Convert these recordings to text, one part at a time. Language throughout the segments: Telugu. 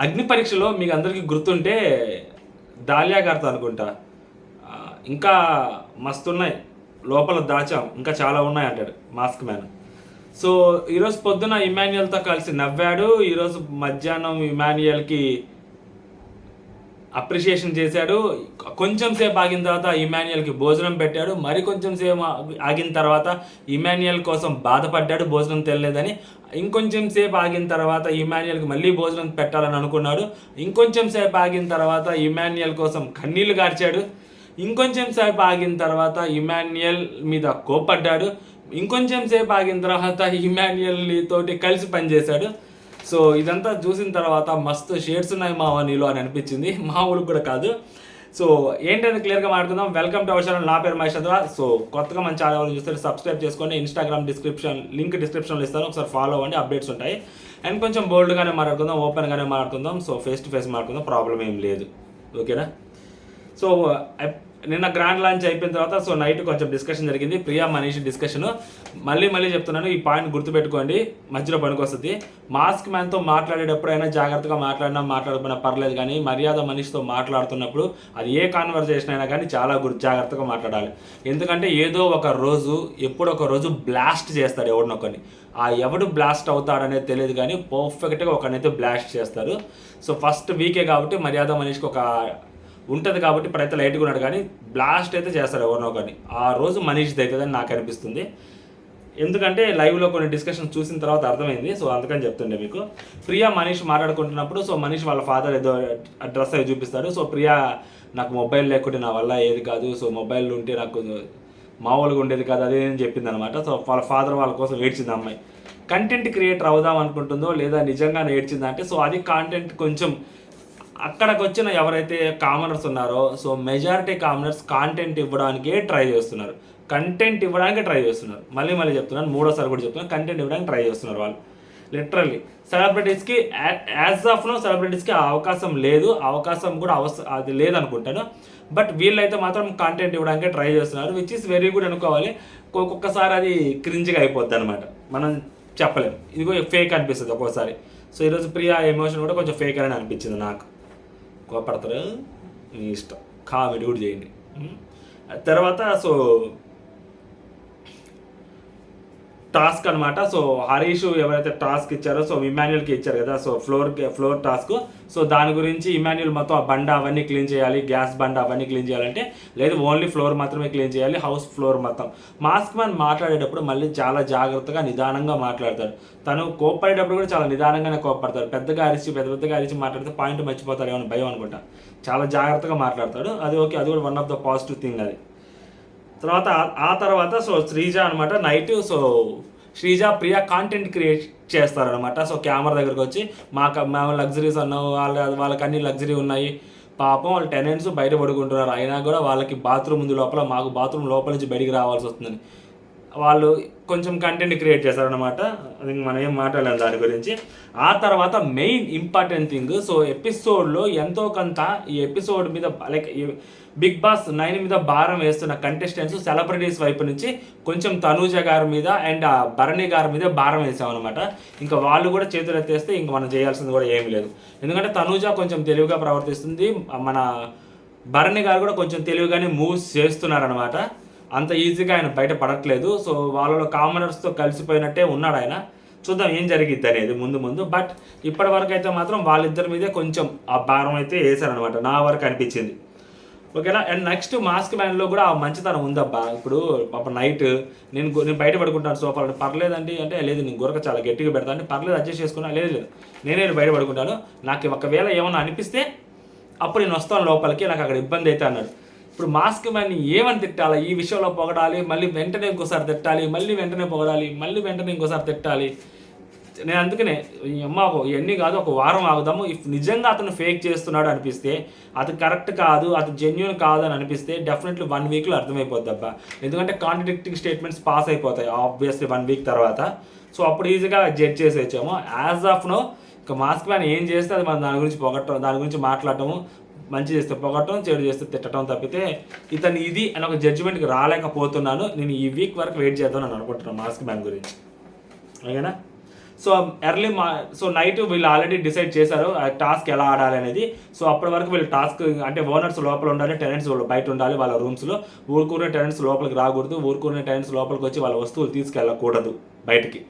అగ్ని పరీక్షలో మీకు అందరికీ గుర్తుంటే దాలియా గారితో అనుకుంటా ఇంకా మస్తున్నాయి లోపల దాచాం ఇంకా చాలా ఉన్నాయి అంటాడు మాస్క్ మ్యాన్. సో ఈరోజు పొద్దున ఇమాన్యుయల్తో కలిసి నవ్వాడు. ఈరోజు మధ్యాహ్నం ఇమాన్యుయల్కి అప్రిషియేషన్ చేశాడు. కొంచెం సేపు ఆగిన తర్వాత ఇమాన్యుయల్కి భోజనం పెట్టాడు. మరి కొంచెం సేపు ఆగిన తర్వాత ఇమాన్యుయల్ కోసం బాధపడ్డాడు భోజనం తెలియలేదని. ఇంకొంచెం సేపు ఆగిన తర్వాత ఇమాన్యుయల్కి మళ్ళీ భోజనం పెట్టాలని అనుకున్నాడు. ఇంకొంచెం సేపు ఆగిన తర్వాత ఇమాన్యుయల్ కోసం కన్నీళ్లు గార్చాడు. ఇంకొంచెం సేపు ఆగిన తర్వాత ఇమాన్యుయల్ మీద కోపడ్డాడు. ఇంకొంచెం సేపు ఆగిన తర్వాత ఇమాన్యుయల్ తోటి కలిసి పనిచేశాడు. సో ఇదంతా చూసిన తర్వాత మస్తు షేడ్స్ ఉన్నాయి మావా నీలో అని అనిపించింది. మా ఊళ్ళకి కూడా కాదు. సో ఏంటంటే క్లియర్గా మాట్లాడుకుందాం. Welcome to our channel. నా పేరు మహేష్ చంద్ర. సో కొత్తగా మన ఛానల్ చూస్తే సబ్స్క్రైబ్ చేసుకోండి. ఇన్స్టాగ్రామ్ లింక్ డిస్క్రిప్షన్లో ఇస్తాను, ఒకసారి ఫాలో అవ్వండి, అప్డేట్స్ ఉంటాయి. అండ్ కొంచెం బోల్డ్గానే మాట్లాడుకుందాం, ఓపెన్గానే మాట్లాడుకుందాం. సో ఫేస్ టు ఫేస్ మాట్లాడుకుందాం, ప్రాబ్లం ఏం లేదు. ఓకేనా? సో నిన్న గ్రాండ్ లాంచ్ అయిపోయిన తర్వాత సో నైట్ కొంచెం డిస్కషన్ జరిగింది, ప్రియా మనీష్ డిస్కషన్. మళ్ళీ చెప్తున్నాను, ఈ పాయింట్ గుర్తుపెట్టుకోండి, మధ్యలో పనికొస్తుంది. మాస్క్ మ్యాన్తో మాట్లాడేటప్పుడైనా జాగ్రత్తగా మాట్లాడకపోయినా పర్లేదు, కానీ మర్యాద మనీష్తో మాట్లాడుతున్నప్పుడు అది ఏ కాన్వర్జేషన్ అయినా కానీ చాలా జాగ్రత్తగా మాట్లాడాలి. ఎందుకంటే ఏదో ఒక రోజు ఎప్పుడో ఒక రోజు బ్లాస్ట్ చేస్తాడు ఎవరినొకరిని. ఆ ఎవడు బ్లాస్ట్ అవుతాడనేది తెలియదు, కానీ పర్ఫెక్ట్గా ఒకరినైతే బ్లాస్ట్ చేస్తారు. సో ఫస్ట్ వీకే కాబట్టి మర్యాద మనీష్కి ఒక ఉంటుంది కాబట్టి ఇప్పుడైతే లైట్గా ఉన్నాడు, కానీ బ్లాస్ట్ అయితే చేస్తారు ఎవరినో కానీ. ఆ రోజు మనీష్ది అవుతుందని నాకు అనిపిస్తుంది. ఎందుకంటే లైవ్లో కొన్ని డిస్కషన్ చూసిన తర్వాత అర్థమైంది. సో అందుకని చెప్తుండే మీకు. ప్రియా మనీష్ మాట్లాడుకుంటున్నప్పుడు సో మనీష్ వాళ్ళ ఫాదర్ ఏదో డ్రెస్ అవి చూపిస్తాడు. సో ప్రియా నాకు మొబైల్ లేకుంటే నా వల్ల ఏది కాదు, సో మొబైల్ ఉంటే నాకు మామూలుగా ఉండేది కాదు, అదే అని చెప్పింది అనమాట. సో వాళ్ళ ఫాదర్ వాళ్ళ కోసం ఏడ్చింది అమ్మాయి. కంటెంట్ క్రియేటర్ అవుదాం అనుకుంటుందో లేదా నిజంగానే ఏడ్చిందంటే సో అది కాంటెంట్ కొంచెం అక్కడికి వచ్చిన ఎవరైతే కామనర్స్ ఉన్నారో సో మెజారిటీ కామనర్స్ కాంటెంట్ ఇవ్వడానికే ట్రై చేస్తున్నారు. మళ్ళీ చెప్తున్నాను, మూడోసారి కూడా చెప్తున్నాను, కంటెంట్ ఇవ్వడానికి ట్రై చేస్తున్నారు వాళ్ళు. లిటరల్లీ సెలబ్రిటీస్కి యాజ్ ఆఫ్ నో సెలబ్రిటీస్కి ఆ అవకాశం లేదు, అవకాశం కూడా అది లేదనుకుంటాను. బట్ వీళ్ళైతే మాత్రం కంటెంట్ ఇవ్వడానికే ట్రై చేస్తున్నారు, విచ్ ఈస్ వెరీ గుడ్ అనుకోవాలి. ఒక్కొక్కసారి అది క్రింజ్గా అయిపోద్ది అనమాట, మనం చెప్పలేం. ఇదిగో ఫేక్ అనిపిస్తుంది ఒక్కోసారి. సో ఈరోజు ప్రియా ఎమోషన్ కూడా కొంచెం ఫేక్ అని అనిపించింది నాకు. కోపడతారు, మీ ఇష్టం, కామెడీ కూడా చేయండి. తర్వాత సో టాస్క్ అనమాట. సో హరీష్ ఎవరైతే టాస్క్ ఇచ్చారో సో ఇమాన్యుయల్కి ఇచ్చారు కదా, సో ఫ్లోర్ టాస్క్. సో దాని గురించి ఇమాన్యుయల్ మొత్తం ఆ బండ అవన్నీ క్లీన్ చేయాలి, గ్యాస్ బండ అవన్నీ క్లీన్ చేయాలంటే లేదు ఓన్లీ ఫ్లోర్ మాత్రమే క్లీన్ చేయాలి, హౌస్ ఫ్లోర్ మొత్తం. మాస్క్ మ్యాన్ మాట్లాడేటప్పుడు మళ్ళీ చాలా జాగ్రత్తగా నిదానంగా మాట్లాడతాడు. తను కోప్పడేటప్పుడు కూడా చాలా నిదానంగానే కోప్పడతాడు. పెద్దగా అరిచి మాట్లాడితే పాయింట్ మర్చిపోతాడు ఏమైనా భయం అనుకుంటా. చాలా జాగ్రత్తగా మాట్లాడతాడు. అది ఓకే, అది కూడా one of the positive thing అది. ఆ తర్వాత సో శ్రీజ అనమాట night. So Sreeja Priya content create చేస్తారనమాట. సో కెమెరా దగ్గరకు వచ్చి మేము లగ్జరీస్ అన్నావు, వాళ్ళకి అన్ని లగ్జరీ ఉన్నాయి, పాపం వాళ్ళ టెనెంట్స్ బయట పడుకుంటున్నారు, అయినా కూడా వాళ్ళకి బాత్రూమ్ ఉంది లోపల, మాకు బాత్రూమ్ లోపల నుంచి బయటికి రావాల్సి వస్తుందని వాళ్ళు కొంచెం కంటెంట్ క్రియేట్ చేశారనమాట. అది మనం ఏం మాట్లాడలేము దాని గురించి. ఆ తర్వాత మెయిన్ ఇంపార్టెంట్ థింగ్, సో ఎపిసోడ్లో ఎంతో కొంత ఈ ఎపిసోడ్ మీద లైక్ బిగ్ బాస్ 9 మీద భారం వేస్తున్న కంటెస్టెంట్స్ సెలబ్రిటీస్ వైపు నుంచి కొంచెం తనూజ గారి మీద అండ్ భరణి గారి మీద భారం వేసామన్నమాట. ఇంకా వాళ్ళు కూడా చేతులు ఎత్తేస్తే ఇంకా మనం చేయాల్సింది కూడా ఏమీ లేదు. ఎందుకంటే తనూజ కొంచెం తెలివిగా ప్రవర్తిస్తుంది, మన భరణి గారు కూడా కొంచెం తెలివిగానే మూవ్స్ చేస్తున్నారనమాట. అంత ఈజీగా ఆయన బయట పడట్లేదు. సో వాళ్ళలో కామనర్స్తో కలిసిపోయినట్టే ఉన్నాడు ఆయన. చూద్దాం ఏం జరిగిద్ది అనేది ముందు. బట్ ఇప్పటి వరకు అయితే మాత్రం వాళ్ళిద్దరి మీదే కొంచెం ఆ భారం అయితే వేశారనమాట, నా వరకు అనిపించింది. ఓకేనా? అండ్ నెక్స్ట్ మాస్క్ మ్యాన్లో కూడా ఆ మంచితనం ఉందబ్బా. ఇప్పుడు పాప నైట్ నేను బయట పడుకుంటాను సోఫాలో, పర్లేదండి అంటే లేదు నేను గురక చాలా గట్టిగా పెడతాను అంటే పర్లేదు అడ్జస్ట్ చేసుకున్నా, లేదు నేనే బయట పడుకుంటాను, నాకు ఒకవేళ ఏమన్నా అనిపిస్తే అప్పుడు నేను వస్తాను లోపలికి, నాకు అక్కడ ఇబ్బంది అయితే అన్నాడు. ఇప్పుడు మాస్క్ మ్యాన్ని ఏమని తిట్టాలి, ఈ విషయంలో పొగడాలి, మళ్ళీ వెంటనే ఇంకోసారి తిట్టాలి, మళ్ళీ వెంటనే పొగడాలి, మళ్ళీ వెంటనే ఇంకోసారి తిట్టాలి. నేను అందుకనే అమ్మ ఇవన్నీ కాదు, ఒక వారం ఆగుదాము. ఇఫ్ నిజంగా అతను ఫేక్ చేస్తున్నాడు అనిపిస్తే, అది కరెక్ట్ కాదు, అది జెన్యూన్ కాదు అని అనిపిస్తే డెఫినెట్లీ 1 వీక్లో అర్థమైపోద్ది అబ్బా. ఎందుకంటే కాంట్రడిక్టింగ్ స్టేట్మెంట్స్ పాస్ అయిపోతాయి ఆబ్వియస్లీ 1 వీక్ తర్వాత. సో అప్పుడు ఈజీగా జడ్జ్ చేసేచ్చాము. యాజ్ ఆఫ్ నో ఇంకా మాస్క్ మ్యాన్ ఏం చేస్తే అది మనం దాని గురించి పొగట్టం, దాని గురించి మాట్లాడటము, మంచి చేస్తే పొగట్టం, చెడు చేస్తే తిట్టడం తప్పితే ఇతను ఇది అని ఒక జడ్జిమెంట్కి రాలేకపోతున్నాను. నేను ఈ వీక్ వరకు వెయిట్ చేద్దాం అని అనుకుంటున్నాను మాస్క్ మ్యాన్ గురించి. ఓకేనా? సో సో నైట్ వీళ్ళు ఆల్రెడీ డిసైడ్ చేశారు ఆ టాస్క్ ఎలా ఆడాలి అనేది. సో అప్పటి వరకు వీళ్ళు టాస్క్ అంటే ఓనర్స్ లోపల ఉండాలి, టెనెంట్స్ బయట ఉండాలి వాళ్ళ రూమ్స్లో. ఊరుకునే టెనెంట్స్ లోపలికి రాకూడదు, ఊరుకునే టెనెంట్స్ లోపలికి వచ్చి వాళ్ళ వస్తువులు తీసుకెళ్ళకూడదు బయటికి.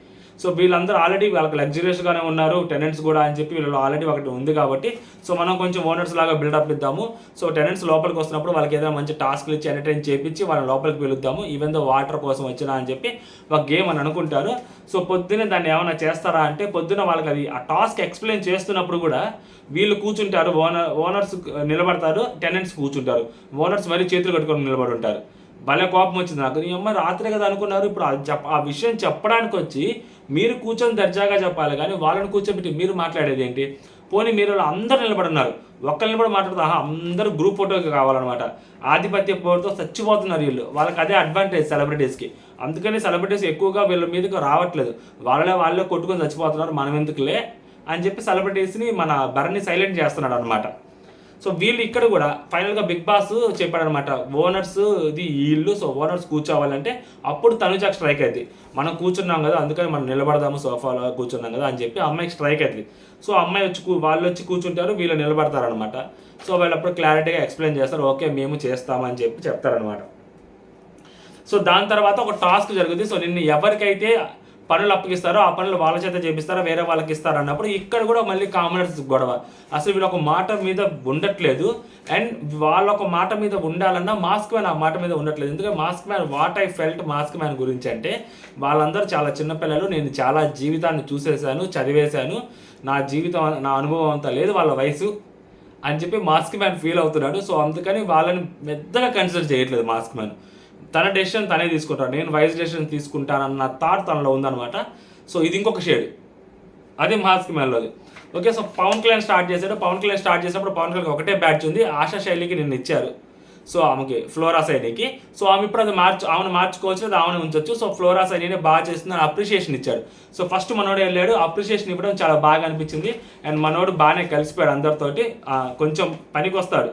సో వీళ్ళందరూ ఆల్రెడీ వాళ్ళకి లగ్జరియస్గానే ఉన్నారు టెనెంట్స్ కూడా అని చెప్పి వీళ్ళు ఆల్రెడీ ఒకటి ఉంది కాబట్టి సో మనం కొంచెం ఓనర్స్ లాగా బిల్డప్ ఇద్దాము. సో టెనెంట్స్ లోపలికి వస్తున్నప్పుడు వాళ్ళకి ఏదైనా మంచి టాస్క్లు ఇచ్చి ఎంటర్టైన్ చేయించి వాళ్ళని లోపలికి పిలుద్దాము, ఈవెన్ దో వాటర్ కోసం వచ్చినా అని చెప్పి ఒక గేమ్ అని అనుకుంటారు. సో పొద్దున్నే దాన్ని ఏమైనా చేస్తారా అంటే పొద్దున్న వాళ్ళకి అది ఆ టాస్క్ ఎక్స్ప్లెయిన్ చేస్తున్నప్పుడు కూడా వీళ్ళు కూర్చుంటారు, ఓనర్స్ నిలబడతారు, టెనెంట్స్ కూర్చుంటారు. ఓనర్స్ మరీ చేతులు కట్టుకొని నిలబడి ఉంటారు. భలే కోపం వచ్చింది నాకు. నీ అమ్మ రాత్రే కదా అనుకున్నారు, ఇప్పుడు ఆ విషయం చెప్పడానికి వచ్చి మీరు కూర్చొని దర్జాగా చెప్పాలి కానీ వాళ్ళని కూర్చోబెట్టి మీరు మాట్లాడేది ఏంటి? పోనీ మీరు అందరూ నిలబడున్నారు, ఒక్కరిని కూడా మాట్లాడుతూ అందరూ గ్రూప్ ఫోటోకి కావాలన్నమాట. ఆధిపత్య పోరుతో చచ్చిపోతున్నారు వీళ్ళు. వాళ్ళకి అదే అడ్వాంటేజ్ సెలబ్రిటీస్కి. అందుకని సెలబ్రిటీస్ ఎక్కువగా వీళ్ళ మీదకి రావట్లేదు, వాళ్ళే కొట్టుకొని చచ్చిపోతున్నారు, మనం ఎందుకులే అని చెప్పి సెలబ్రిటీస్ని మన భరణి సైలెంట్ చేస్తున్నాడు అనమాట. సో వీళ్ళు ఇక్కడ కూడా ఫైనల్గా బిగ్ బాస్ చెప్పాడనమాట, ఓనర్స్ ఇది వీళ్ళు. సో ఓనర్స్ కూర్చోవాలంటే అప్పుడు తనుజాకి స్ట్రైక్ అవుతుంది. మనం కూర్చున్నాం కదా అందుకని మనం నిలబడదాము, సోఫాలో కూర్చున్నాం కదా అని చెప్పి అమ్మాయికి స్ట్రైక్ అవుతుంది. సో అమ్మాయి వాళ్ళు వచ్చి కూర్చుంటారు, వీళ్ళు నిలబడతారనమాట. సో వాళ్ళు అప్పుడు క్లారిటీగా ఎక్స్ప్లెయిన్ చేస్తారు, ఓకే మేము చేస్తామని చెప్పి చెప్తారనమాట. సో దాని తర్వాత ఒక టాస్క్ జరుగుతుంది. సో నిన్ను ఎవరికైతే పనులు అప్పగిస్తారో ఆ పనులు వాళ్ళ చేత చేపిస్తారో వేరే వాళ్ళకి ఇస్తారు అన్నప్పుడు ఇక్కడ కూడా మళ్ళీ కామనర్స్ గొడవ. అసలు వీళ్ళు ఒక మాట మీద ఉండట్లేదు, అండ్ వాళ్ళ ఒక మాట మీద ఉండాలన్నా మాస్క్ మ్యాన్ ఆ మాట మీద ఉండట్లేదు. ఎందుకంటే mask man what I felt mask man గురించి అంటే వాళ్ళందరూ చాలా చిన్నపిల్లలు, నేను చాలా జీవితాన్ని చూసేసాను, చదివేశాను, నా అనుభవం అంతా లేదు వాళ్ళ వయసు అని చెప్పి మాస్క్ మ్యాన్ ఫీల్ అవుతున్నాడు. సో అందుకని వాళ్ళని పెద్దగా కన్సిడర్ చేయట్లేదు మాస్క్ మ్యాన్. తన డెసిషన్ తనే తీసుకుంటాడు, నేను వైజ్ డెసిషన్ తీసుకుంటానన్న థాట్ తనలో ఉందన్నమాట. సో ఇది ఇంకొక షేడ్, అదే మాస్క్ మ్యాన్లోది. Okay, so Pavan Kalyan start చేసినప్పుడు పవన్ కళ్యాణ్ ఒకటే బ్యాచ్ ఉంది, ఆశా శైలికి నిన్ను ఇచ్చారు. సో ఆమెకి ఫ్లోరా సైనికి. సో ఆమె ఇప్పుడు అది ఆమెను మార్చుకోవచ్చు, అది ఆమెను ఉంచవచ్చు. సో ఫ్లోరా సైనినే బాగా చేస్తుందని అప్రిషియేషన్ ఇచ్చాడు. సో ఫస్ట్ మనోడు వెళ్ళాడు, అప్రిషియేషన్ ఇవ్వడం చాలా బాగా అనిపించింది. అండ్ మనోడు బాగానే కలిసిపోయాడు అందరితోటి, కొంచెం పనికి వస్తాడు,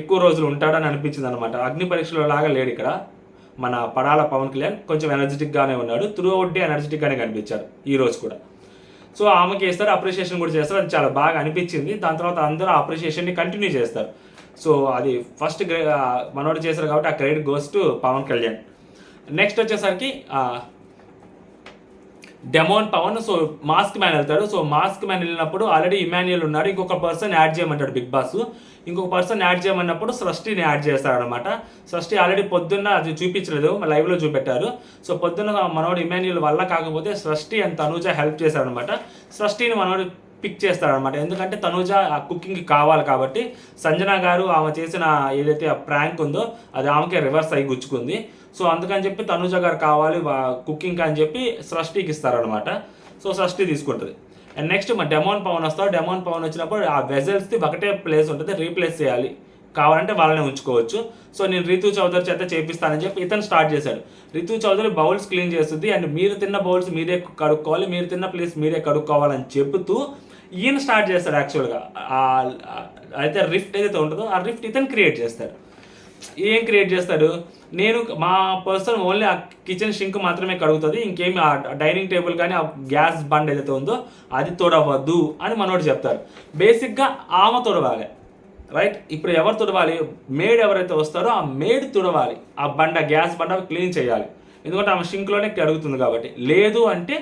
ఎక్కువ రోజులు ఉంటాడని అనిపించింది అనమాట. అగ్ని పరీక్షలో లాగా లేడు ఇక్కడ మన పడాల పవన్ కళ్యాణ్, కొంచెం ఎనర్జెటిక్గానే ఉన్నాడు, త్రూ అవుట్ డే ఎనర్జెటిక్గానే కనిపించారు ఈ రోజు కూడా. సో ఆమెకి వేస్తారు, అప్రిషియేషన్ కూడా చేస్తారు, అది చాలా బాగా అనిపించింది. దాని తర్వాత అందరూ అప్రిషియేషన్ని కంటిన్యూ చేస్తారు. సో అది ఫస్ట్ మనోడు చేశారు కాబట్టి ఆ credit goes to Pavan Kalyan. Next వచ్చేసరికి demon Pavan. So mask man వెళ్తాడు. సో మాస్క్ మ్యాన్ వెళ్ళినప్పుడు ఆల్రెడీ ఇమాన్యుయల్ ఉన్నాడు, ఇంకొక పర్సన్ యాడ్ చేయమంటాడు బిగ్ బాస్. ఇంకొక పర్సన్ యాడ్ చేయమన్నప్పుడు సృష్టిని యాడ్ చేస్తారనమాట. సృష్టి ఆల్రెడీ పొద్దున్న అది చూపించలేదు, లైవ్లో చూపెట్టారు. సో పొద్దున్న మనోడు ఇమాన్యుయల్ వల్ల కాకపోతే సృష్టి అండ్ తనూజ హెల్ప్ చేశారనమాట. సృష్టిని మనోడు పిక్ చేస్తారనమాట, ఎందుకంటే తనూజ ఆ కుకింగ్కి కావాలి కాబట్టి. సంజన గారు ఆమె చేసిన ఏదైతే ఆ ప్రాంక్ ఉందో అది ఆమెకే రివర్స్ అయ్యి గుచ్చుకుంది. సో అందుకని చెప్పి తనూజ గారు కావాలి కుకింగ్ అని చెప్పి సృష్టికి ఇస్తారనమాట. సో సృష్టి తీసుకుంటుంది. అండ్ నెక్స్ట్ మా డెమోన్ పవన్ వస్తారు. డెమోన్ పవన్ వచ్చినప్పుడు ఆ వెజల్స్ది ఒకటే ప్లేస్ ఉంటుంది, రీప్లేస్ చేయాలి, కావాలంటే వాళ్ళనే ఉంచుకోవచ్చు. సో నేను రితు చౌదరి చేత చేపిస్తానని చెప్పి ఇతను స్టార్ట్ చేశాడు. రితు చౌదరి బౌల్స్ క్లీన్ చేస్తుంది, అండ్ మీరు తిన్న బౌల్స్ మీరే కడుక్కోవాలి, మీరు తిన్న ప్లేస్ మీరే కడుక్కోవాలని చెబుతూ ఈయన స్టార్ట్ చేస్తాడు. యాక్చువల్గా అయితే రిఫ్ట్ ఏదైతే ఉంటుందో ఆ రిఫ్ట్ ఇతను క్రియేట్ చేస్తాడు. ఏం క్రియేట్ చేస్తాడు, నేను మా పర్సన్ ఓన్లీ ఆ కిచెన్ షింక్ మాత్రమే కడుగుతుంది, ఇంకేమి ఆ డైనింగ్ టేబుల్ కానీ ఆ గ్యాస్ బండ్ ఏదైతే ఉందో అది తొడవద్దు అని మనోడు చెప్తారు. బేసిక్గా ఆమె తొడవాలి, రైట్? ఇప్పుడు ఎవరు తుడవాలి? మేడ్ ఎవరైతే వస్తారో ఆ మేడ్ తుడవాలి, ఆ గ్యాస్ బండ క్లీన్ చేయాలి, ఎందుకంటే ఆమె షింక్లోనే కడుగుతుంది కాబట్టి. లేదు అంటే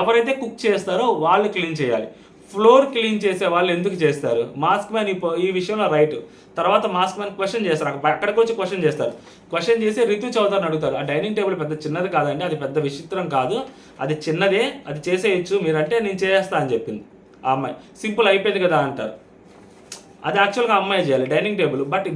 ఎవరైతే కుక్ చేస్తారో వాళ్ళు క్లీన్ చేయాలి. ఫ్లోర్ క్లీన్ చేసే వాళ్ళు ఎందుకు చేస్తారు? మాస్క్ మ్యాన్ ఈ విషయంలో రైట్. తర్వాత మాస్క్ మ్యాన్ క్వశ్చన్ చేస్తారు, అక్కడికి వచ్చి క్వశ్చన్ చేస్తారు. క్వశ్చన్ చేసి రితు చౌదరిని అడుగుతారు, ఆ డైనింగ్ టేబుల్ పెద్ద చిన్నది కాదండి, అది పెద్ద విచిత్రం కాదు, అది చిన్నదే, అది చేసేయచ్చు మీరంటే నేను చేస్తా అని చెప్పింది ఆ అమ్మాయి. సింపుల్ అయిపోయింది కదా అంటారు. అది యాక్చువల్గా అమ్మాయి చేయాలి డైనింగ్ టేబుల్. బట్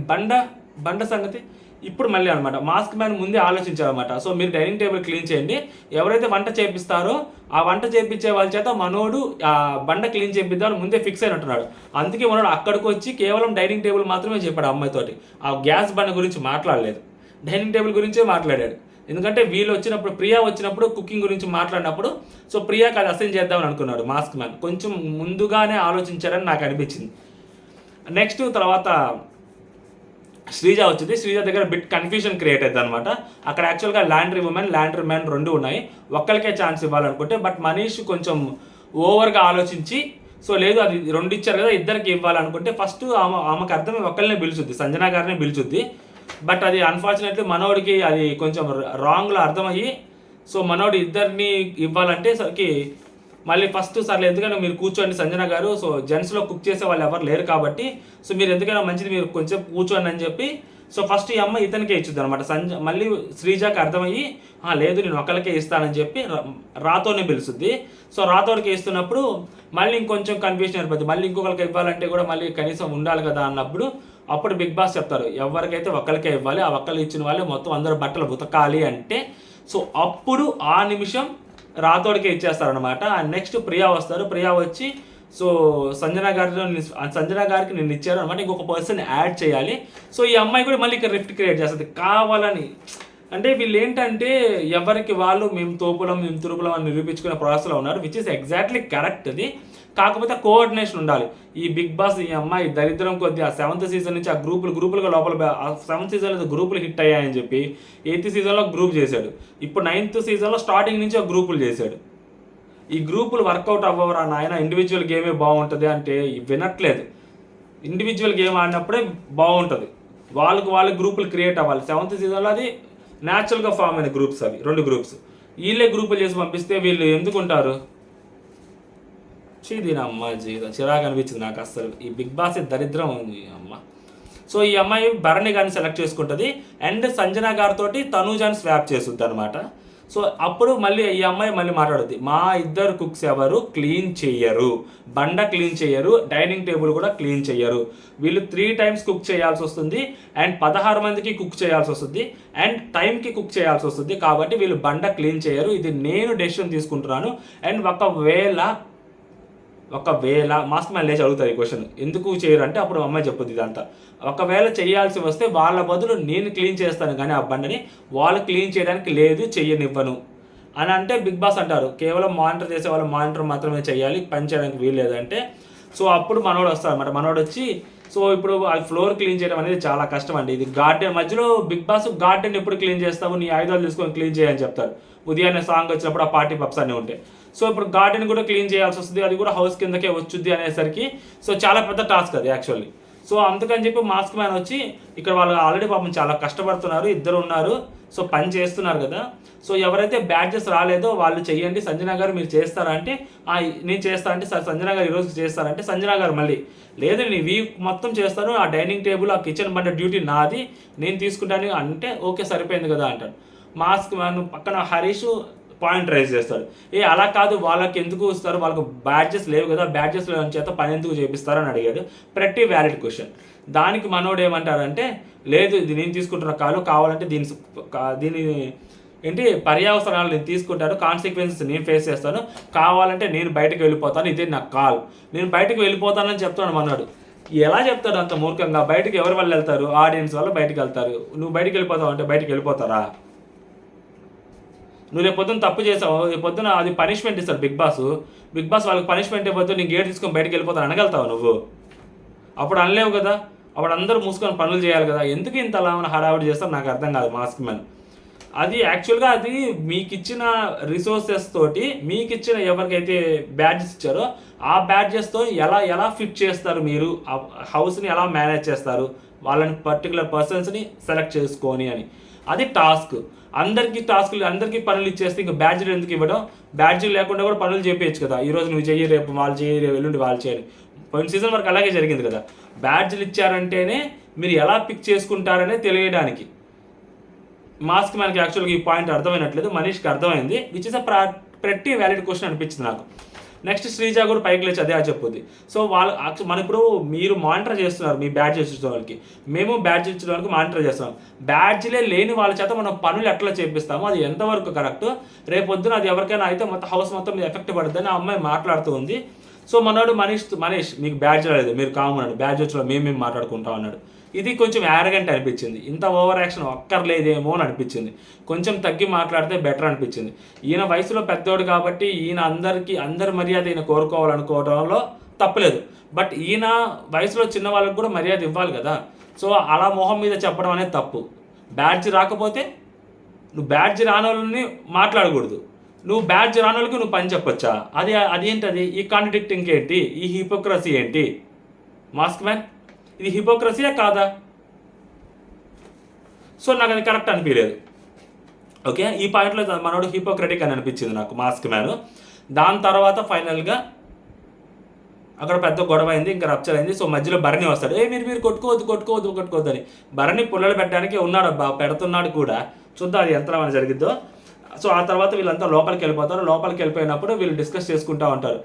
బండ సంగతి ఇప్పుడు మళ్ళీ అనమాట మాస్క్ మ్యాన్ ముందే ఆలోచించారనమాట. సో మీరు డైనింగ్ టేబుల్ క్లీన్ చేయండి, ఎవరైతే వంట చేపిస్తారో ఆ వంట చేపించే వాళ్ళ చేత మనోడు ఆ బండ క్లీన్ చేపిద్దామని ముందే ఫిక్స్ అయినట్టున్నాడు. అందుకే మనోడు అక్కడికి వచ్చి కేవలం డైనింగ్ టేబుల్ మాత్రమే చెప్పాడు అమ్మాయితోటి, ఆ గ్యాస్ బండ గురించి మాట్లాడలేదు, డైనింగ్ టేబుల్ గురించే మాట్లాడాడు. ఎందుకంటే వీళ్ళు వచ్చినప్పుడు, ప్రియా వచ్చినప్పుడు కుకింగ్ గురించి మాట్లాడినప్పుడు సో ప్రియాకి అది అసైన్ చేద్దామని అనుకున్నాడు మాస్క్ మ్యాన్. కొంచెం ముందుగానే ఆలోచించారని నాకు అనిపించింది. నెక్స్ట్ తర్వాత శ్రీజ వచ్చింది. శ్రీజ దగ్గర బిట్ కన్ఫ్యూజన్ క్రియేట్ అవుతుంది అనమాట. అక్కడ యాక్చువల్గా ల్యాండ్రీ ఉమెన్, ల్యాండ్రీ మ్యాన్ రెండు ఉన్నాయి, ఒక్కరికే ఛాన్స్ ఇవ్వాలనుకుంటే. బట్ మనీష్ కొంచెం ఓవర్గా ఆలోచించి సో లేదు అది 2 ఇచ్చారు కదా ఇద్దరికి ఇవ్వాలనుకుంటే ఫస్ట్ ఆమెకు అర్థమై ఒకళ్ళనే పిలుచుద్ది, సంజన గారినే పిలుచుద్ది. బట్ అది అన్ఫార్చునేట్లీ మనోడికి అది కొంచెం రాంగ్లో అర్థమయ్యి సో మనోడు ఇద్దరిని ఇవ్వాలంటే సరికి మళ్ళీ ఫస్ట్ సర్లే ఎందుకైనా మీరు కూర్చోండి సంజన గారు, సో జెంట్స్లో కుక్ చేసే వాళ్ళు ఎవరు లేరు కాబట్టి సో మీరు ఎందుకైనా మంచిది మీరు కొంచెం కూర్చోండి అని చెప్పి సో ఫస్ట్ ఈ అమ్మ ఇతనికే ఇచ్చుద్ది అనమాట. మళ్ళీ శ్రీజాకి అర్థమయ్యి లేదు నేను ఒకరికే ఇస్తానని చెప్పి రాతోనే పిలుస్తుంది. సో రాతోడికి ఇస్తున్నప్పుడు మళ్ళీ ఇంకొంచెం కన్ఫ్యూజన్ ఏర్పడుతుంది. మళ్ళీ ఇంకొకరికి ఇవ్వాలంటే కూడా మళ్ళీ కనీసం ఉండాలి కదా అన్నప్పుడు అప్పుడు బిగ్ బాస్ చెప్తారు ఎవరికైతే ఒక్కరికే ఇవ్వాలి, ఆ ఒక్కరు ఇచ్చిన వాళ్ళే మొత్తం అందరూ బట్టలు ఉతకాలి అంటే సో అప్పుడు ఆ నిమిషం రాతోడికే ఇచ్చేస్తారనమాట. నెక్స్ట్ ప్రియా వస్తారు. ప్రియా వచ్చి సో సంజన గారికి నేను ఇచ్చారు అనమాట, ఇంకొక పర్సన్ యాడ్ చేయాలి. సో ఈ అమ్మాయి కూడా మళ్ళీ ఇక్కడ రిఫ్ట్ క్రియేట్ చేస్తుంది కావాలని. అంటే వీళ్ళు ఏంటంటే ఎవరికి వాళ్ళు మేము తోపులం మేము తురుపులం అని నిరూపించుకునే ప్రాసెస్లో ఉన్నారు, విచ్ ఇస్ ఎగ్జాక్ట్లీ కరెక్ట్. అది కాకపోతే కోఆర్డినేషన్ ఉండాలి. ఈ బిగ్ బాస్ ఈ అమ్మాయి దరిద్రం కొద్ది ఆ 7th సీజన్ నుంచి ఆ గ్రూపులుగా లోపల ఆ 7th సీజన్లో గ్రూపులు హిట్ అయ్యాయని చెప్పి 8th సీజన్లో గ్రూప్ చేశాడు. ఇప్పుడు 9th సీజన్లో స్టార్టింగ్ నుంచి ఆ గ్రూపులు చేశాడు. ఈ గ్రూపులు వర్కౌట్ అవ్వరా నాయన, ఇండివిజువల్ గేమే బాగుంటుంది అంటే వినట్లేదు. ఇండివిజువల్ గేమ్ ఆడినప్పుడే బాగుంటుంది, వాళ్ళకి గ్రూపులు క్రియేట్ అవ్వాలి. 7th సీజన్లో అది న్యాచురల్గా ఫామ్ అయిన గ్రూప్స్ అవి 2 గ్రూప్స్. వీళ్ళే గ్రూపులు చేసి పంపిస్తే వీళ్ళు ఎందుకుంటారు? దీని అమ్మ చిరాకు అనిపించింది నాకు అసలు. ఈ బిగ్ బాస్ దరిద్రం ఉంది అమ్మ. సో ఈ అమ్మాయి భరణి గారిని సెలెక్ట్ చేసుకుంటుంది అండ్ సంజన గారితో తనూజాని స్వాప్ చేస్తుంది అనమాట. సో అప్పుడు మళ్ళీ ఈ అమ్మాయి మళ్ళీ మాట్లాడుద్ది, మా ఇద్దరు కుక్స్ ఎవరు క్లీన్ చెయ్యరు, బండ క్లీన్ చెయ్యరు, డైనింగ్ టేబుల్ కూడా క్లీన్ చెయ్యరు, వీళ్ళు 3 times కుక్ చేయాల్సి వస్తుంది అండ్ 16 మందికి కుక్ చేయాల్సి వస్తుంది అండ్ టైంకి కుక్ చేయాల్సి వస్తుంది, కాబట్టి వీళ్ళు బండ క్లీన్ చేయరు, ఇది నేను డెసిషన్ తీసుకుంటున్నాను. అండ్ ఒకవేళ మాస్క్ మ్యాన్ లేచి అడుగుతారు ఈ క్వశ్చన్ ఎందుకు చేయరు అంటే అప్పుడు అమ్మాయి చెప్పుద్ది ఇదంతా. ఒకవేళ చేయాల్సి వస్తే వాళ్ళ బదులు నేను క్లీన్ చేస్తాను కానీ ఆ బండని వాళ్ళు క్లీన్ చేయడానికి లేదు, చెయ్యనివ్వను అని అంటే బిగ్ బాస్ అంటారు కేవలం మానిటర్ చేసే వాళ్ళు మానిటర్ మాత్రమే చేయాలి, పని చేయడానికి వీల్లేదంటే. సో అప్పుడు మనోడు వస్తారు అనమాట. మనోడు వచ్చి సో ఇప్పుడు అది ఫ్లోర్ క్లీన్ చేయడం అనేది చాలా కష్టం అండి. ఇది గార్డెన్ మధ్యలో బిగ్ బాస్ గార్డెన్ ఎప్పుడు క్లీన్ చేస్తావు, నీ ఆయుధాలు తీసుకొని క్లీన్ చేయని చెప్తారు. ఉదయాన్నే సాంగ్ వచ్చినప్పుడు ఆ పార్టీ పప్స్ అన్నీ ఉంటాయి. సో ఇప్పుడు గార్డెన్ కూడా క్లీన్ చేయాల్సి వస్తుంది, అది కూడా హౌస్ కిందకే వచ్చుద్ది అనేసరికి సో చాలా పెద్ద టాస్క్ అది యాక్చువల్లీ. సో అందుకని చెప్పి మాస్క్ మ్యాన్ వచ్చి ఇక్కడ వాళ్ళు ఆల్రెడీ పాపం చాలా కష్టపడుతున్నారు, ఇద్దరు ఉన్నారు, సో పని చేస్తున్నారు కదా, సో ఎవరైతే బ్యాడ్జెస్ రాలేదో వాళ్ళు చెయ్యండి, సంజన గారు మీరు చేస్తారా అంటే నేను చేస్తా అంటే సార్ సంజన గారు ఈరోజు చేస్తారంటే సంజన గారు మళ్ళీ లేదు నేను ఈ వీక్ మొత్తం చేస్తాను, ఆ డైనింగ్ టేబుల్ ఆ కిచెన్ బండ డ్యూటీ నాది నేను తీసుకుంటాను అంటే ఓకే సరిపోయింది కదా అంటాడు. మాస్క్ మ్యాన్ పక్కన హరీష్ పాయింట్ రైజ్ చేస్తాడు, అలా కాదు వాళ్ళకి ఎందుకు ఇస్తారు, వాళ్ళకు బ్యాడ్జెస్ లేవు కదా, బ్యాడ్జెస్ లేని చేత పని ఎందుకు చేపిస్తారు అని అడిగాడు. ప్రతి వ్యాలిడ్ క్వశ్చన్. దానికి మనోడు ఏమంటారంటే లేదు ఇది నేను తీసుకుంటున్న కావాలంటే దీని ఏంటి పర్యావసనాలు నేను తీసుకుంటాను, కాన్సిక్వెన్సెస్ నేను ఫేస్ చేస్తాను, కావాలంటే నేను బయటకు వెళ్ళిపోతాను, ఇదే నా కాల్, నేను బయటకు వెళ్ళిపోతానని చెప్తాను మనోడు. ఎలా చెప్తాడు అంత మూర్ఖంగా? బయటకు ఎవరి వల్ల వెళ్తారు? ఆడియన్స్ వల్ల బయటకు వెళ్తారు. నువ్వు బయటకు వెళ్ళిపోతావు అంటే బయటకు వెళ్ళిపోతారా? నువ్వు రేపు పొద్దున్న తప్పు చేసావు, రేపు పొద్దున అది పనిష్మెంట్ ఇస్తారు బిగ్ బాస్ వాళ్ళకి పనిష్మెంట్ ఇవ్వద్దు, నీ గేట్ తీసుకొని బయటకు వెళ్ళిపోతాను అనగలుగుతావు నువ్వు? అప్పుడు అనలేవు కదా, అప్పుడు అందరూ మూసుకొని పనులు చేయాలి కదా. ఎందుకు ఇంత అలా హడావిడి చేస్తారు నాకు అర్థం కాదు మాస్క్ మ్యాన్. అది యాక్చువల్గా అది మీకు ఇచ్చిన రిసోర్సెస్ తోటి మీకు ఇచ్చిన ఎవరికైతే బ్యాడ్జెస్ ఇచ్చారో ఆ బ్యాడ్జెస్తో ఎలా ఫిట్ చేస్తారు, మీరు ఆ హౌస్ని ఎలా మేనేజ్ చేస్తారు, వాళ్ళని పర్టికులర్ పర్సన్స్ని సెలెక్ట్ చేసుకొని అని. అది టాస్క్. అందరికీ పనులు ఇచ్చేస్తే ఇంకా బ్యాడ్జీలు ఎందుకు ఇవ్వడం? బ్యాడ్జీలు లేకుండా కూడా పనులు చేయించచ్చు కదా. ఈరోజు నువ్వు చెయ్యి, రేపు వాళ్ళు చేయి, రేపు ఎల్లుండి వాళ్ళు చేయాలి. పోయిన సీజన్ వరకు అలాగే జరిగింది కదా. బ్యాడ్జీలు ఇచ్చారంటేనే మీరు ఎలా పిక్ చేసుకుంటారనే తెలియడానికి. మాస్క్ మ్యాన్కి యాక్చువల్గా ఈ పాయింట్ అర్థమైనట్లేదు, మనీష్కి అర్థమైంది, విచ్ ఇస్ అ ప్రతి వ్యాలిడ్ క్వశ్చన్ అనిపించింది నాకు. నెక్స్ట్ శ్రీజ కూడా పైకి లేచి అదే చెప్పుద్ది. సో వాళ్ళు మన ఇప్పుడు మీరు మానిటర్ చేస్తున్నారు మీ బ్యాడ్జ్ ఇచ్చిన వాళ్ళకి, మేము బ్యాడ్జ్ ఇచ్చిన వాళ్ళకి మానిటర్ చేస్తున్నాం. బ్యాడ్జ్లే లేని వాళ్ళ చేత మనం పనులు ఎట్లా చేపిస్తామో అది ఎంతవరకు కరెక్ట్, రేపొద్దున అది ఎవరికైనా అయితే మొత్తం హౌస్ మొత్తం మీద ఎఫెక్ట్ పడుతుందని ఆ అమ్మాయి మాట్లాడుతూ ఉంది. సో మనోడు మనీష్ మీకు బ్యాడ్జ్ రాలేదు, మీరు కామన్నాడు, బ్యాడ్జ్ వచ్చిన మేము మాట్లాడుకుంటాం అన్నాడు. ఇది కొంచెం యారగెంట్ అనిపించింది, ఇంత ఓవర్ యాక్షన్ ఒక్కర్లేదేమో అని అనిపించింది, కొంచెం తగ్గి మాట్లాడితే బెటర్ అనిపించింది. ఈయన వయసులో పెద్దోడు కాబట్టి ఈయన అందరి మర్యాద ఈయన కోరుకోవాలనుకోవడంలో తప్పలేదు, బట్ ఈయన వయసులో చిన్న వాళ్ళకి కూడా మర్యాద ఇవ్వాలి కదా. సో అలా మొహం మీద చెప్పడం అనేది తప్పు. బ్యాడ్జ్ రాకపోతే నువ్వు బ్యాడ్జ్ రాని వాళ్ళని మాట్లాడకూడదు, నువ్వు బ్యాడ్జ్ రాని వాళ్ళకి నువ్వు పని చెప్పొచ్చా? అదేంటది? ఈ కాంట్రడిక్టింగ్ ఏంటి? ఈ హిపోక్రసీ ఏంటి మాస్క్ మ్యాన్? ఇది హిపోక్రసీయే కాదా? సో నాకు అది కరెక్ట్ అనిపించలేదు. ఓకే, ఈ పాయింట్లో మనోడు హిపోక్రటిక్ అని అనిపించింది నాకు మాస్క్ మ్యాన్. దాని తర్వాత ఫైనల్గా అక్కడ పెద్ద గొడవ అయింది, ఇంకా రప్చర్ అయింది. సో మధ్యలో భరణి వస్తాడు, మీరు కొట్టుకోవద్దు అని. భరణి పుల్లలు పెట్టడానికి ఉన్నాడు, పెడుతున్నాడు కూడా. చూద్దాం అది ఎంత జరిగిద్దో. సో ఆ తర్వాత వీళ్ళంతా లోపలికి వెళ్ళిపోతారు. లోపలికి వెళ్ళిపోయినప్పుడు వీళ్ళు డిస్కస్ చేసుకుంటూ ఉంటారు.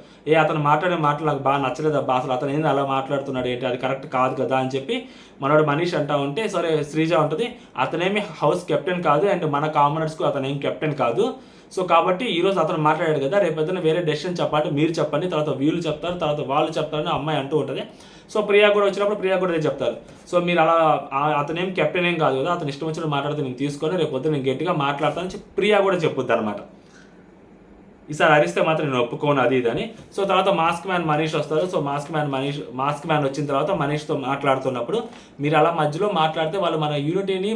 అతను మాట్లాడే మాటలు నాకు బాగా నచ్చలేదు అబ్బా, అసలు అతను ఏంది అలా మాట్లాడుతున్నాడు ఏంటి, అది కరెక్ట్ కాదు కదా అని చెప్పి మనోడు మనీష్ అంటా ఉంటే, సరే శ్రీజ ఉంటుంది, అతనేమి హౌస్ కెప్టెన్ కాదు అండ్ మన కామనర్స్కు అతను ఏం కెప్టెన్ కాదు. సో కాబట్టి ఈరోజు అతను మాట్లాడాడు కదా, రేపొద్దున వేరే డెసిషన్ చెప్పాలి, మీరు చెప్పండి, తర్వాత వీళ్ళు చెప్తారు, తర్వాత వాళ్ళు చెప్తారని అమ్మాయి అంటూ ఉంటుంది. సో ప్రియా కూడా వచ్చినప్పుడు ప్రియా కూడా చెప్తారు, సో మీరు అలా అతనేం కెప్టెన్ ఏం కాదు కదా, అతను ఇష్టం వచ్చినట్టు మాట్లాడితే నేను తీసుకొని రేపొద్దున నేను గట్టిగా మాట్లాడతానని చెప్పి ప్రియా కూడా చెప్పుద్ది అనమాట. ఈసారి అరిస్తే మాత్రం నేను ఒప్పుకోను అది ఇది అని. సో తర్వాత మాస్క్ మ్యాన్ మనీష్ వస్తారు. సో మాస్క్ మ్యాన్ వచ్చిన తర్వాత మనీష్తో మాట్లాడుతున్నప్పుడు, మీరు అలా మధ్యలో మాట్లాడితే వాళ్ళు మన యూనిటీని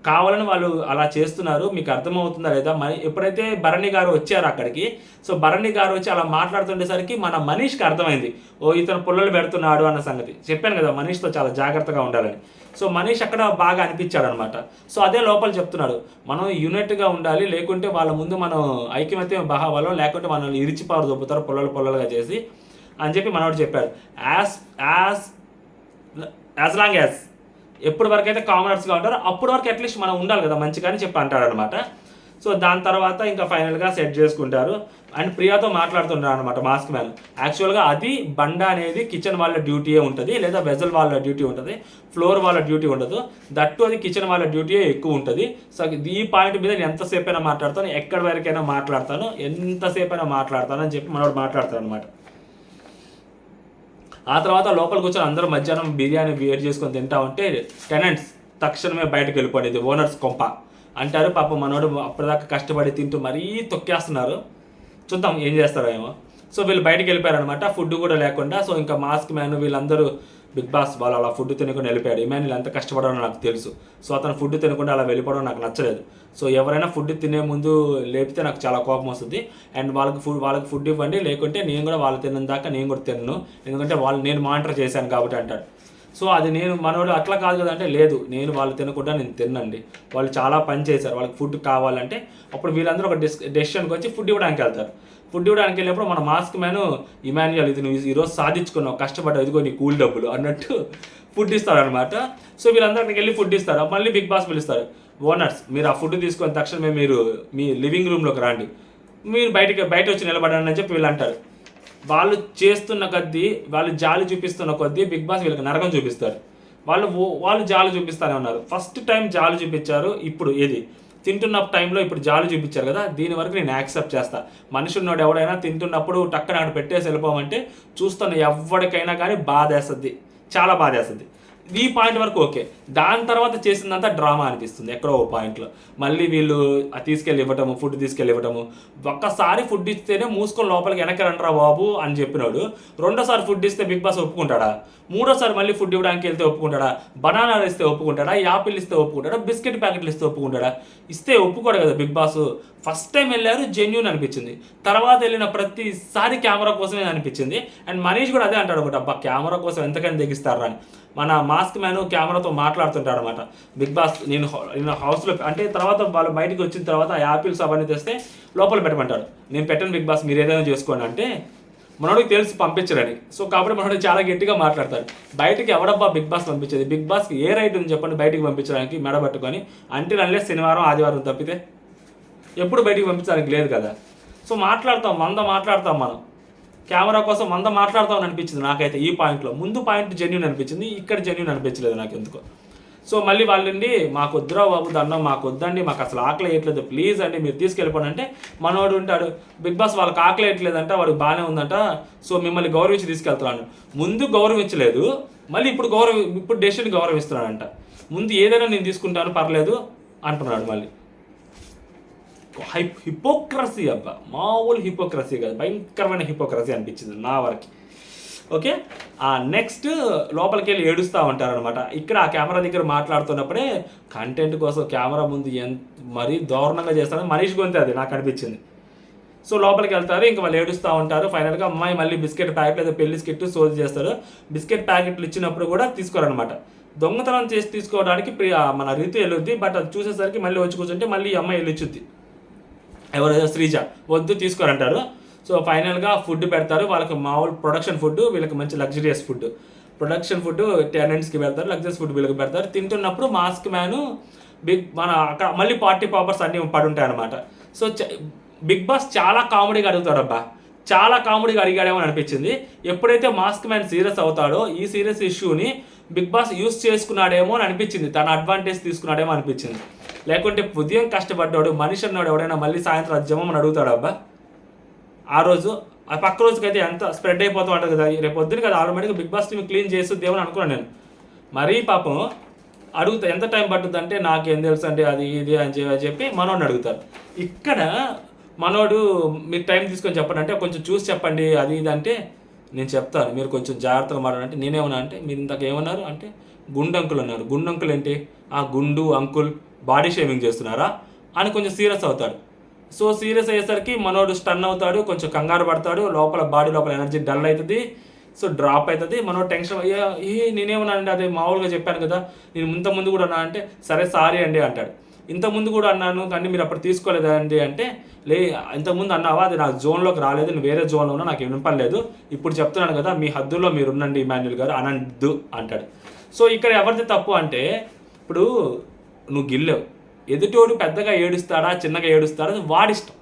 కావాలని వాళ్ళు అలా చేస్తున్నారు, మీకు అర్థమవుతుందా లేదా? ఎప్పుడైతే భరణి గారు వచ్చారు అక్కడికి, సో భరణి గారు వచ్చి అలా మాట్లాడుతుండేసరికి మన మనీష్కి అర్థమైంది, ఇతను పుల్లలు పెడుతున్నాడు అన్న సంగతి. చెప్పాను కదా మనీష్తో చాలా జాగ్రత్తగా ఉండాలని. సో మనీష్ అక్కడ బాగా అనిపించాడు అనమాట. సో అదే లోపల చెప్తున్నాడు, మనం యూనిట్గా ఉండాలి, లేకుంటే వాళ్ళ ముందు మనం ఐక్యమత్యం భావాలో, లేకుంటే మనల్ని ఇరిచిపారు దొబ్బుతారు పుల్లలుగా చేసి అని చెప్పి మనోడు చెప్పాడు. యాజ్ లాంగ్ యాజ్ ఎప్పటి వరకు అయితే కామనర్స్గా ఉంటారో అప్పటి వరకు అట్లీస్ట్ మనం ఉండాలి కదా మంచిగా అని చెప్పి అంటాడనమాట. సో దాని తర్వాత ఇంకా ఫైనల్గా సెట్ చేసుకుంటారు అండ్ ప్రియాతో మాట్లాడుతుంటారు అనమాట మాస్క్ మ్యాన్. యాక్చువల్గా అది బండ అనేది కిచెన్ వాళ్ళ డ్యూటీయే ఉంటుంది, లేదా వెజల్ వాళ్ళ డ్యూటీ ఉంటుంది, ఫ్లోర్ వాళ్ళ డ్యూటీ ఉండదు. దట్టు అది కిచెన్ వాళ్ళ డ్యూటీయే ఎక్కువ ఉంటుంది. సో ఈ పాయింట్ మీద నేను ఎంతసేపైనా మాట్లాడతాను, ఎక్కడి వరకైనా మాట్లాడతాను, ఎంతసేపైనా మాట్లాడతాను అని చెప్పి మనోడు మాట్లాడతాడు అనమాట. ఆ తర్వాత లోపలికి కూర్చొని అందరూ మధ్యాహ్నం బిర్యానీ వేడి చేసుకొని తింటా ఉంటే టెనెంట్స్ తక్షణమే బయటకు వెళ్ళిపోయింది, ఓనర్స్ కొంప అంటారు. పాపం మనోడు అప్పటిదాకా కష్టపడి తింటూ మరీ తొక్కేస్తున్నారు, చూద్దాం ఏం చేస్తారో ఏమో. సో వీళ్ళు బయటకు వెళ్ళిపోయారనమాట, ఫుడ్ కూడా లేకుండా. సో ఇంకా మాస్క్ మ్యాన్ వీళ్ళందరూ బిగ్ బాస్ వాళ్ళు అలా ఫుడ్ తినకుండా వెళ్ళిపోయాడు. ఇమాన్యుల్ ఎంత కష్టపడాలో నాకు తెలుసు. సో అతను ఫుడ్ తినకుండా అలా వెళ్ళిపోవడం నాకు నచ్చలేదు. సో ఎవరైనా ఫుడ్ తినే ముందు లేపితే నాకు చాలా కోపం వస్తుంది. అండ్ వాళ్ళకి ఫుడ్ ఇవ్వండి, లేకుంటే నేను కూడా వాళ్ళు తిన్న దాకా నేను కూడా తినను, ఎందుకంటే నేను మానిటర్ చేశాను కాబట్టి అంటాడు. సో అది మనోడు అట్లా కాదు కదా అంటే, లేదు నేను వాళ్ళు తినకుండా నేను తినండి, వాళ్ళు చాలా పని చేశారు, వాళ్ళకి ఫుడ్ కావాలంటే అప్పుడు వీళ్ళందరూ ఒక డెసిషన్కి వచ్చి ఫుడ్ ఇవ్వడానికి వెళ్తారు. ఫుడ్ ఇవ్వడానికి వెళ్ళినప్పుడు మన మాస్క్ మ్యాన్ ఇమాన్యుయల్ ఇది నువ్వు ఈరోజు సాధించుకున్నావు, కష్టపడ్డావు, ఇదిగో నీ కూల్ డబ్బులు అన్నట్టు ఫుడ్ ఇస్తారనమాట. సో వీళ్ళందరికీ వెళ్ళి ఫుడ్ ఇస్తారు. మళ్ళీ బిగ్ బాస్ పిలుస్తారు, ఓనర్స్ మీరు ఆ ఫుడ్ తీసుకొని తక్షణమే మీరు మీ లివింగ్ రూమ్లోకి రండి, మీరు బయట వచ్చి నిలబడండి అని చెప్పి వీళ్ళు అంటారు. వాళ్ళు చేస్తున్న కొద్దీ, వాళ్ళు జాలి చూపిస్తున్న కొద్దీ బిగ్ బాస్ వీళ్ళకి నరకం చూపిస్తారు. వాళ్ళు జాలి చూపిస్తూనే ఉన్నారు. ఫస్ట్ టైం జాలి చూపించారు, ఇప్పుడు ఏది తింటున్న టైంలో ఇప్పుడు జాలి చూపించారు కదా, దీని వరకు నేను యాక్సెప్ట్ చేస్తా. మనిషి ఉన్నోడు ఎవడైనా తింటున్నప్పుడు టక్కన అక్కడ పెట్టేసి వెళ్ళిపోమంటే చూస్తున్న ఎవరికైనా కానీ బాధేస్తుంది, చాలా బాధేస్తుంది. ఈ పాయింట్ వరకు ఓకే. దాని తర్వాత చేసిందంతా డ్రామా అనిపిస్తుంది ఎక్కడో ఓ పాయింట్లో. మళ్ళీ వీళ్ళు తీసుకెళ్ళి ఇవ్వటము, ఫుడ్ తీసుకెళ్ళి ఇవ్వటము. ఒక్కసారి ఫుడ్ ఇస్తేనే మూసుకొని లోపలికి వెనక్కి రండిరా బాబు అని చెప్పినాడు. రెండోసారి ఫుడ్ ఇస్తే బిగ్ బాస్ ఒప్పుకుంటాడా? మూడోసారి మళ్ళీ ఫుడ్ ఇవ్వడానికి వెళ్తే ఒప్పుకుంటాడా? బనానాలు ఇస్తే ఒప్పుకుంటాడా? యాపిల్ ఇస్తే ఒప్పుకుంటాడా? బిస్కెట్ ప్యాకెట్లు ఇస్తే ఒప్పుకుంటాడా? ఇస్తే ఒప్పుకోడు కదా బిగ్ బాస్. ఫస్ట్ టైం వెళ్ళారు, జెన్యూన్ అనిపించింది. తర్వాత వెళ్ళిన ప్రతిసారి కెమెరా కోసమే అనిపించింది. అండ్ మనీష్ కూడా అదే అంటాడు అనమాట, అబ్బా కెమెరా కోసం ఎంతకైనా తెగిస్తారా అని. మన మాస్క్ మ్యాన్ కెమెరాతో మాట్లాడుతుంటాడు అనమాట. బిగ్ బాస్ నేను హౌస్లో అంటే తర్వాత వాళ్ళు బయటకు వచ్చిన తర్వాత యాపిల్స్ అవన్నీ తెస్తే లోపల పెట్టమంటాడు. నేను పెట్టను బిగ్ బాస్, మీరు ఏదైనా చేసుకోండి అంటే మనోడికి తెలిసి పంపించరని. సో కాబట్టి మనోడు చాలా గట్టిగా మాట్లాడతాడు. బయటికి ఎవడబ్బా బిగ్ బాస్ పంపించేది? బిగ్ బాస్కి ఏ రైట్ ఉంది చెప్పండి బయటికి పంపించడానికి మెడబట్టుకొని? అంటే నల్లే శనివారం ఆదివారం తప్పితే ఎప్పుడు బయటికి పంపించడానికి లేదు కదా. సో మాట్లాడతాం, 100 మాట్లాడతాం మనం, కెమెరా కోసం 100 మాట్లాడతామని అనిపించింది నాకైతే. ఈ పాయింట్లో ముందు పాయింట్ జెన్యూన్ అనిపించింది, ఇక్కడ జెన్యూన్ అనిపించలేదు నాకు ఎందుకో. సో మళ్ళీ వాళ్ళండి మాకు వద్దురా బాబు దండం, మాకు వద్దండి, మాకు అసలు ఆకలి వేయట్లేదు, ప్లీజ్ అండి మీరు తీసుకెళ్ళిపోండి అంటే మనోడు ఉంటాడు, బిగ్ బాస్ వాళ్ళకి ఆకలి వేయట్లేదంట, వాడికి బాగానే ఉందంట, సో మిమ్మల్ని గౌరవించి తీసుకెళ్తున్నాను. ముందు గౌరవించలేదు, మళ్ళీ ఇప్పుడు డెసిషన్ గౌరవిస్తున్నాడంట. ముందు ఏదైనా నేను తీసుకుంటాను పర్లేదు అంటున్నాడు మళ్ళీ. హిపోక్రసీ అబ్బా, మామూలు హిపోక్రసీ కాదు, భయంకరమైన హిపోక్రసీ అనిపించింది నా వరకు. ఓకే, నెక్స్ట్ లోపలికి వెళ్ళి ఏడుస్తూ ఉంటారనమాట. ఇక్కడ ఆ కెమెరా దగ్గర మాట్లాడుతున్నప్పుడే కంటెంట్ కోసం కెమెరా ముందు మరీ దారుణంగా చేస్తాడని మనీష్ గొంతే అది నాకు అనిపించింది. సో లోపలికి వెళ్తారు, ఇంకా వాళ్ళు ఏడుస్తూ ఉంటారు. ఫైనల్గా అమ్మాయి మళ్ళీ బిస్కెట్ ప్యాకెట్ లేదా పెళ్లి స్కిట్ సోది చేస్తారు. బిస్కెట్ ప్యాకెట్లు ఇచ్చినప్పుడు కూడా తీసుకోరనమాట. దొంగతనం చేసి తీసుకోవడానికి మన రీతు వెళ్ళొద్ది. బట్ అది చూసేసరికి మళ్ళీ వచ్చి కూర్చుంటే మళ్ళీ ఈ అమ్మాయి వెళ్ళొచ్చుద్ది, ఎవరైనా శ్రీజ వద్దు తీసుకోరంటారు. సో ఫైనల్గా ఫుడ్ పెడతారు వాళ్ళకి, మామూలు ప్రొడక్షన్ ఫుడ్, వీళ్ళకి మంచి లగ్జరియస్ ఫుడ్. ప్రొడక్షన్ ఫుడ్ టెనెంట్స్కి పెడతారు, లగ్జరియస్ ఫుడ్ వీళ్ళకి పెడతారు. తింటున్నప్పుడు మాస్క్ మ్యాన్ మన అక్కడ మళ్ళీ పార్టీ పాపర్స్ అన్నీ పడి ఉంటాయి అనమాట. సో బిగ్ బాస్ చాలా కామెడీగా అడుగుతాడు అబ్బా, చాలా కామెడీగా అడిగాడేమో అనిపించింది. ఎప్పుడైతే మాస్క్ మ్యాన్ సీరియస్ అవుతాడో ఈ సీరియస్ ఇష్యూని బిగ్ బాస్ యూస్ చేసుకున్నాడేమో అని అనిపించింది, తన అడ్వాంటేజ్ తీసుకున్నాడేమో అనిపించింది. లేకుంటే ఉదయం కష్టపడ్డాడు మనిషి అన్నాడు ఎవడైనా మళ్ళీ సాయంత్రం అజ్జమో అని అడుగుతాడు అబ్బా. ఆ రోజు ఆ పక్క రోజుకైతే ఎంత స్ప్రెడ్ అయిపోతూ ఉంటుంది కదా, రేపు పొద్దున కదా ఆటోమేటిక్గా బిగ్ బాస్ టీమ్ క్లీన్ చేస్తుందేమో అనుకున్నాను నేను. మరీ పాపం అడుగుతా ఎంత టైం పట్టుద్ది అంటే నాకేం తెలుసు అంటే అది ఇది అని చెప్పి మనోడిని అడుగుతారు. ఇక్కడ మనోడు మీరు టైం తీసుకొని చెప్పండి అంటే కొంచెం చూసి చెప్పండి అది ఇది అంటే నేను చెప్తాను మీరు కొంచెం జాగ్రత్తగా మాట్లాడంటే నేనేమన్నా అంటే మీరు ఇంతకు ఏమన్నారు అంటే గుండు అంకుల్ అన్నారు. గుండు అంకుల్ ఏంటి, ఆ గుండు అంకుల్ బాడీ షేవింగ్ చేస్తున్నారా అని కొంచెం సీరియస్ అవుతాడు. సో సీరియస్ అయ్యేసరికి మనోడు స్టన్ అవుతాడు, కొంచెం కంగారు పడతాడు, లోపల బాడీ లోపల ఎనర్జీ డల్ అవుతుంది, సో డ్రాప్ అవుతుంది. మనోడు టెన్షన్ అయ్యా నేనేమన్నానండి అదే మామూలుగా చెప్పాను కదా, నేను ఇంతకుముందు కూడా అన్నా అంటే సరే సారీ అండి అంటాడు. ఇంతకుముందు కూడా అన్నాను కానీ మీరు అప్పుడు తీసుకోలేదండి అంటే ఇంతకుముందు అన్నావా అది నా జోన్లోకి రాలేదు, నేను వేరే జోన్లో ఉన్నా నాకు వినపడలేదు, ఇప్పుడు చెప్తున్నాను కదా మీ హద్దుల్లో మీరు ఉండండి ఇమాన్యుల్ గారు అనద్దు అంటాడు. సో ఇక్కడ ఎవరిది తప్పు అంటే ఇప్పుడు నువ్వు గిల్లేవు, ఎదుటోడు పెద్దగా ఏడుస్తాడా చిన్నగా ఏడుస్తాడా అది వాడిష్టం.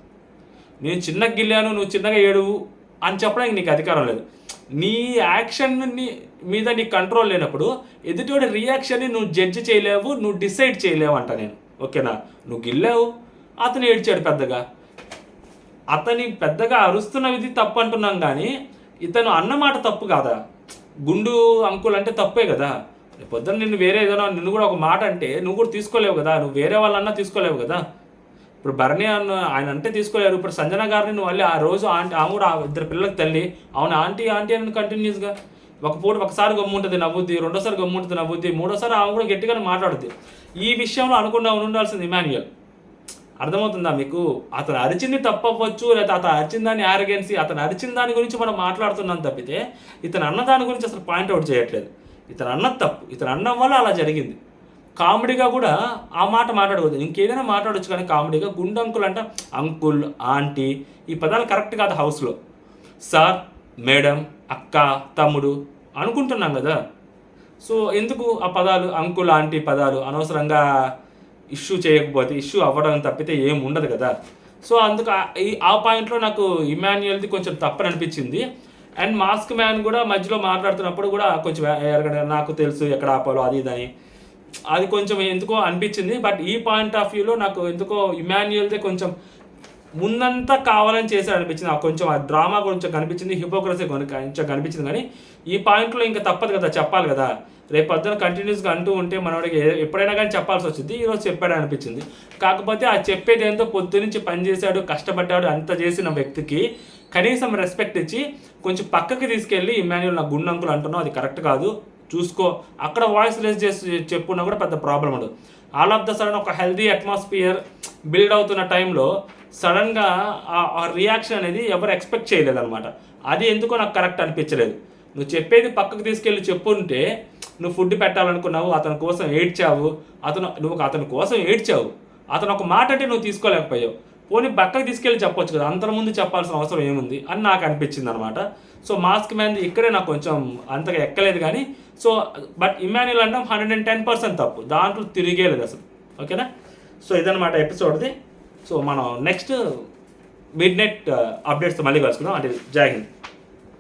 నేను చిన్నగా గిల్లాను నువ్వు చిన్నగా ఏడువు అని చెప్పడానికి నీకు అధికారం లేదు. నీ యాక్షన్ని మీద నీ కంట్రోల్ లేనప్పుడు ఎదుటోడి రియాక్షన్ని నువ్వు జడ్జి చేయలేవు, నువ్వు డిసైడ్ చేయలేవు అంట నేను. ఓకేనా, నువ్వు గిల్లావు అతను ఏడ్చాడు పెద్దగా, అతని పెద్దగా అరుస్తున్నది తప్పు అంటున్నాం కానీ ఇతను అన్నమాట తప్పు కాదా. గుండు అంకుల్ అంటే తప్పే కదా. పొద్దున్న నిన్ను వేరే ఏదైనా నిన్ను కూడా ఒక మాట అంటే నువ్వు కూడా తీసుకోలేవు కదా, నువ్వు వేరే వాళ్ళన్నా తీసుకోలేవు కదా. ఇప్పుడు భరణి ఆయన అంటే తీసుకోలేరు. ఇప్పుడు సంజన గారిని నువ్వు మళ్ళీ ఆ రోజు ఆంటీ ఆమె కూడా ఇద్దరు పిల్లలకి తల్లి అవును ఆంటీ ఆంటీ అని కంటిన్యూస్గా ఒకసారి గమ్ముంటుంది నవ్వుద్ది, రెండోసారి గమ్ముంటుంది నవ్వుద్ది, మూడోసారి ఆమె కూడా గట్టిగానే మాట్లాడుద్ది. ఈ విషయంలో అనుకుండా ఉండాల్సింది ఇమాన్యుయల్. అర్థమవుతుందా మీకు? అతను అరిచింది తప్పవచ్చు, లేదా అతను అరిచిన దాన్ని యారగెన్సీ, అతను అరిచిన దాని గురించి మనం మాట్లాడుతున్నాం తప్పితే ఇతను అన్న దాని గురించి అసలు పాయింట్అవుట్ చేయట్లేదు. ఇతను అన్నది తప్పు, ఇతను అన్నం వల్ల అలా జరిగింది. కామెడీగా కూడా ఆ మాట మాట్లాడకూడదు, ఇంకేదైనా మాట్లాడవచ్చు కానీ కామెడీగా గుండు అంకుల్ అంట అంకుల్ ఆంటీ ఈ పదాలు కరెక్ట్ కాదు. హౌస్లో సార్ మేడం అక్క తమ్ముడు అనుకుంటున్నాం కదా, సో ఎందుకు ఆ పదాలు అంకుల్ ఆంటీ పదాలు అనవసరంగా ఇష్యూ చేయకపోతే ఇష్యూ అవ్వడం తప్పితే ఏం ఉండదు కదా. సో అందుకు ఆ పాయింట్లో నాకు ఇమాన్యుయల్ది కొంచెం తప్పని అనిపించింది. అండ్ మాస్క్ మ్యాన్ కూడా మధ్యలో మాట్లాడుతున్నప్పుడు కూడా కొంచెం నాకు తెలుసు ఎక్కడ ఆపాలో అది ఇదని అది కొంచెం ఎందుకో అనిపించింది. బట్ ఈ పాయింట్ ఆఫ్ వ్యూలో నాకు ఎందుకో ఇమాన్యుయల్దే కొంచెం ముందంతా కావాలని చేశాడు అనిపించింది. నాకు కొంచెం ఆ డ్రామా కొంచెం కనిపించింది, హిపోక్రసీ కొంచెం కనిపించింది. కానీ ఈ పాయింట్లో ఇంకా తప్పదు కదా, చెప్పాలి కదా. రేపు పొద్దున కంటిన్యూస్గా అంటూ ఉంటే మనోడికి ఎప్పుడైనా కానీ చెప్పాల్సి వచ్చింది. ఈరోజు చెప్పాడు అనిపించింది. కాకపోతే ఆ చెప్పేది ఏంటో పొద్దు నుంచి పనిచేశాడు కష్టపడ్డాడు అంత చేసిన వ్యక్తికి కనీసం రెస్పెక్ట్ ఇచ్చి కొంచెం పక్కకి తీసుకెళ్ళి ఇమాన్యుయల్ నా గుండు అంకుల్ అంటున్నావు అది కరెక్ట్ కాదు చూసుకో, అక్కడ వాయిస్ రేస్ చేసి చెప్పున్నా కూడా పెద్ద ప్రాబ్లం ఉండదు. ఆల్ ఆఫ్ ద సడన్ ఒక హెల్దీ అట్మాస్ఫియర్ బిల్డ్ అవుతున్న టైంలో సడన్గా ఆ రియాక్షన్ అనేది ఎవరు ఎక్స్పెక్ట్ చేయలేదన్నమాట. అది ఎందుకో నాకు కరెక్ట్ అనిపించలేదు. నువ్వు చెప్పేది పక్కకు తీసుకెళ్ళి చెప్పుంటే నువ్వు ఫుడ్ పెట్టాలనుకున్నావు, అతని కోసం ఏడ్చావు, నువ్వు అతని కోసం ఏడ్చావు, అతను ఒక మాట అంటే నువ్వు తీసుకోలేకపోయావు, పోనీ పక్కకు తీసుకెళ్ళి చెప్పొచ్చు కదా, అంతకు ముందు చెప్పాల్సిన అవసరం ఏముంది అని నాకు అనిపించింది అనమాట. సో మాస్క్ మ్యాన్ ఇక్కడే నాకు కొంచెం అంతగా ఎక్కలేదు కానీ సో బట్ ఇమాన్యుయల్ అనడం 110% తప్పు, దాంట్లో తిరిగేలేదు అసలు. ఓకేనా, సో ఇదన్నమాట ఎపిసోడ్ది. సో మనం నెక్స్ట్ మిడ్ నైట్ అప్డేట్స్తో మళ్ళీ కలుసుకుందాం. అంటే జై హింద్.